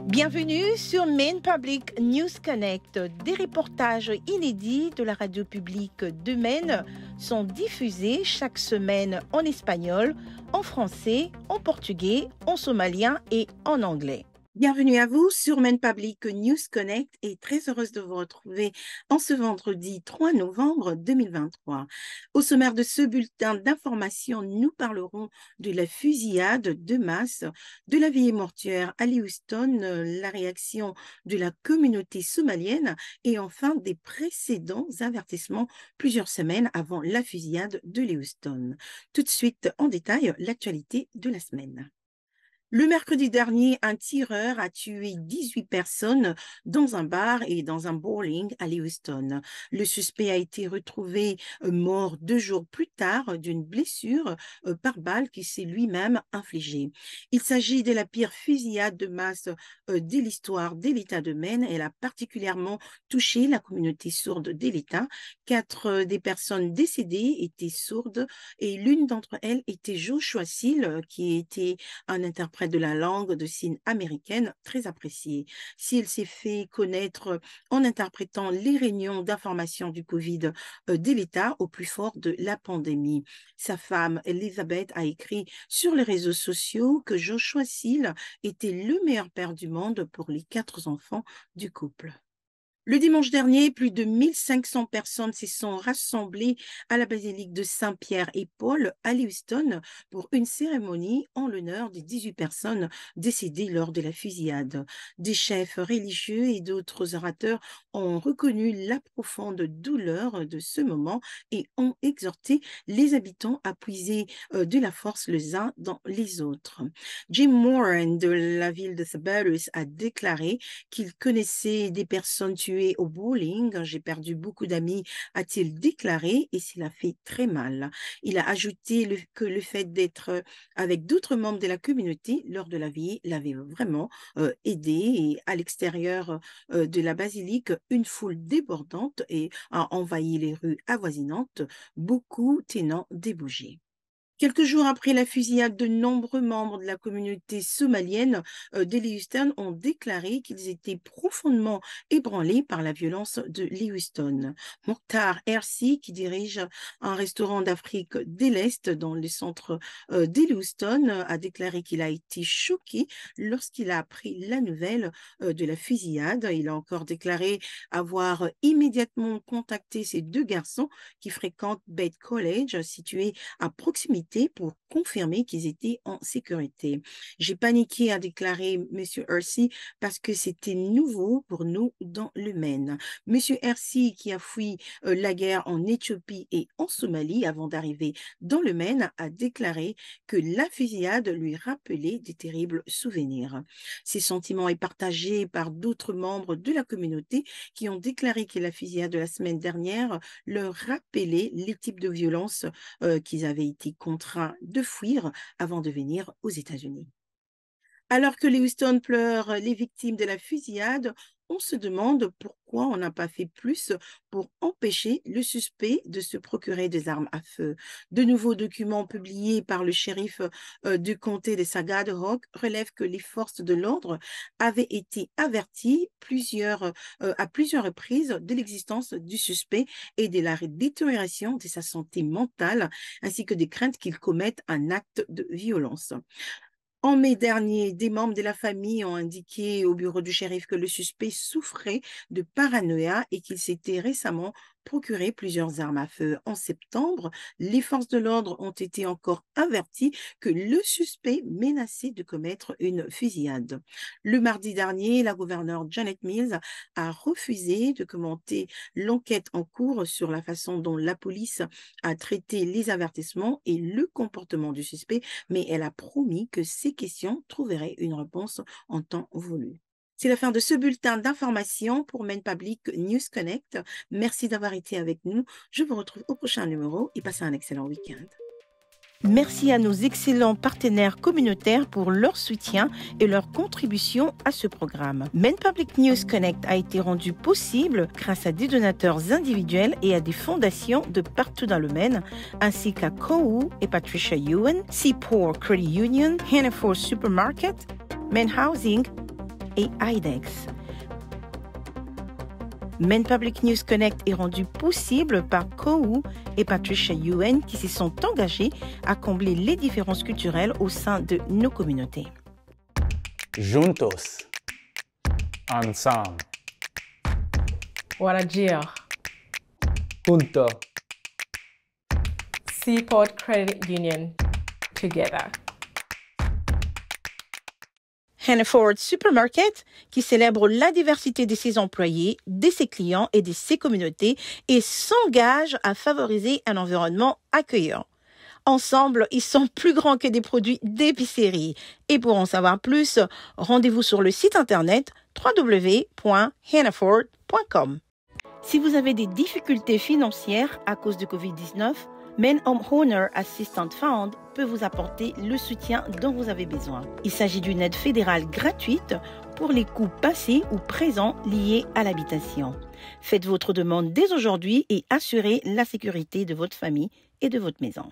Bienvenue sur Maine Public News Connect. Des reportages inédits de la radio publique de Maine sont diffusés chaque semaine en espagnol, en français, en portugais, en somalien et en anglais. Bienvenue à vous sur Maine Public News Connect et très heureuse de vous retrouver en ce vendredi 3 novembre 2023. Au sommaire de ce bulletin d'information, nous parlerons de la fusillade de masse de la vieille mortuaire à Lewiston, la réaction de la communauté somalienne et enfin des précédents avertissements plusieurs semaines avant la fusillade de Lewiston. Tout de suite en détail, l'actualité de la semaine. Le mercredi dernier, un tireur a tué 18 personnes dans un bar et dans un bowling à Lewiston. Le suspect a été retrouvé mort 2 jours plus tard d'une blessure par balle qu'il s'est lui-même infligée. Il s'agit de la pire fusillade de masse de l'histoire de l'État de Maine. Elle a particulièrement touché la communauté sourde de l'État. 4 des personnes décédées étaient sourdes et l'une d'entre elles était Joshua Seal, qui était un interprète de la langue de signes américaine très appréciée. S'il s'est fait connaître en interprétant les réunions d'information du Covid de l'État au plus fort de la pandémie. Sa femme, Elizabeth, a écrit sur les réseaux sociaux que Joshua Seal était le meilleur père du monde pour les 4 enfants du couple. Le dimanche dernier, plus de 1500 personnes se sont rassemblées à la basilique de Saint-Pierre et Paul à Lewiston pour une cérémonie en l'honneur des 18 personnes décédées lors de la fusillade. Des chefs religieux et d'autres orateurs ont reconnu la profonde douleur de ce moment et ont exhorté les habitants à puiser de la force les uns dans les autres. Jim Moran de la ville de Cerberus a déclaré qu'il connaissait des personnes tuées au bowling. J'ai perdu beaucoup d'amis, a-t-il déclaré, et cela fait très mal. Il a ajouté que le fait d'être avec d'autres membres de la communauté lors de la vie l'avait vraiment aidé. Et à l'extérieur de la basilique, une foule débordante a envahi les rues avoisinantes, beaucoup tenant des bougies. Quelques jours après la fusillade, de nombreux membres de la communauté somalienne de Lewiston ont déclaré qu'ils étaient profondément ébranlés par la violence de Lewiston. Mokhtar Hersi, qui dirige un restaurant d'Afrique de l'Est dans le centre de Lewiston, a déclaré qu'il a été choqué lorsqu'il a appris la nouvelle de la fusillade. Il a encore déclaré avoir immédiatement contacté ces 2 garçons qui fréquentent Beit College, situé à proximité, pour confirmer qu'ils étaient en sécurité. J'ai paniqué, a déclaré M. Hersi, parce que c'était nouveau pour nous dans le Maine. M. Hersi, qui a fui la guerre en Éthiopie et en Somalie avant d'arriver dans le Maine, a déclaré que la fusillade lui rappelait des terribles souvenirs. Ces sentiments est partagé par d'autres membres de la communauté qui ont déclaré que la fusillade de la semaine dernière leur rappelait les types de violences qu'ils avaient été contraints de fuir avant de venir aux États-Unis. Alors que Lewiston pleure les victimes de la fusillade, on se demande pourquoi on n'a pas fait plus pour empêcher le suspect de se procurer des armes à feu. De nouveaux documents publiés par le shérif du comté de Sagadahoc relèvent que les forces de l'ordre avaient été averties à plusieurs reprises de l'existence du suspect et de la détérioration de sa santé mentale, ainsi que des craintes qu'il commette un acte de violence. En mai dernier, des membres de la famille ont indiqué au bureau du shérif que le suspect souffrait de paranoïa et qu'il s'était récemment procuré plusieurs armes à feu. En septembre, les forces de l'ordre ont été encore averties que le suspect menaçait de commettre une fusillade. Le mardi dernier, la gouverneure Janet Mills a refusé de commenter l'enquête en cours sur la façon dont la police a traité les avertissements et le comportement du suspect, mais elle a promis que ces questions trouveraient une réponse en temps voulu. C'est la fin de ce bulletin d'information pour Maine Public News Connect. Merci d'avoir été avec nous. Je vous retrouve au prochain numéro et passez un excellent week-end. Merci à nos excellents partenaires communautaires pour leur soutien et leur contribution à ce programme. Maine Public News Connect a été rendu possible grâce à des donateurs individuels et à des fondations de partout dans le Maine, ainsi qu'à Kowu et Patricia Ewan, Seaport Credit Union, Hannaford Supermarket, Maine Housing, et IDEX. Maine Public News Connect est rendu possible par Kou et Patricia Yuen qui se sont engagés à combler les différences culturelles au sein de nos communautés. Juntos. Ensemble. Warajir. Junto. Seaport Credit Union. Together. Hannaford Supermarket, qui célèbre la diversité de ses employés, de ses clients et de ses communautés et s'engage à favoriser un environnement accueillant. Ensemble, ils sont plus grands que des produits d'épicerie. Et pour en savoir plus, rendez-vous sur le site internet www.hannaford.com. Si vous avez des difficultés financières à cause de Covid-19, Maine Homeowner Assistance Fund peut vous apporter le soutien dont vous avez besoin. Il s'agit d'une aide fédérale gratuite pour les coûts passés ou présents liés à l'habitation. Faites votre demande dès aujourd'hui et assurez la sécurité de votre famille et de votre maison.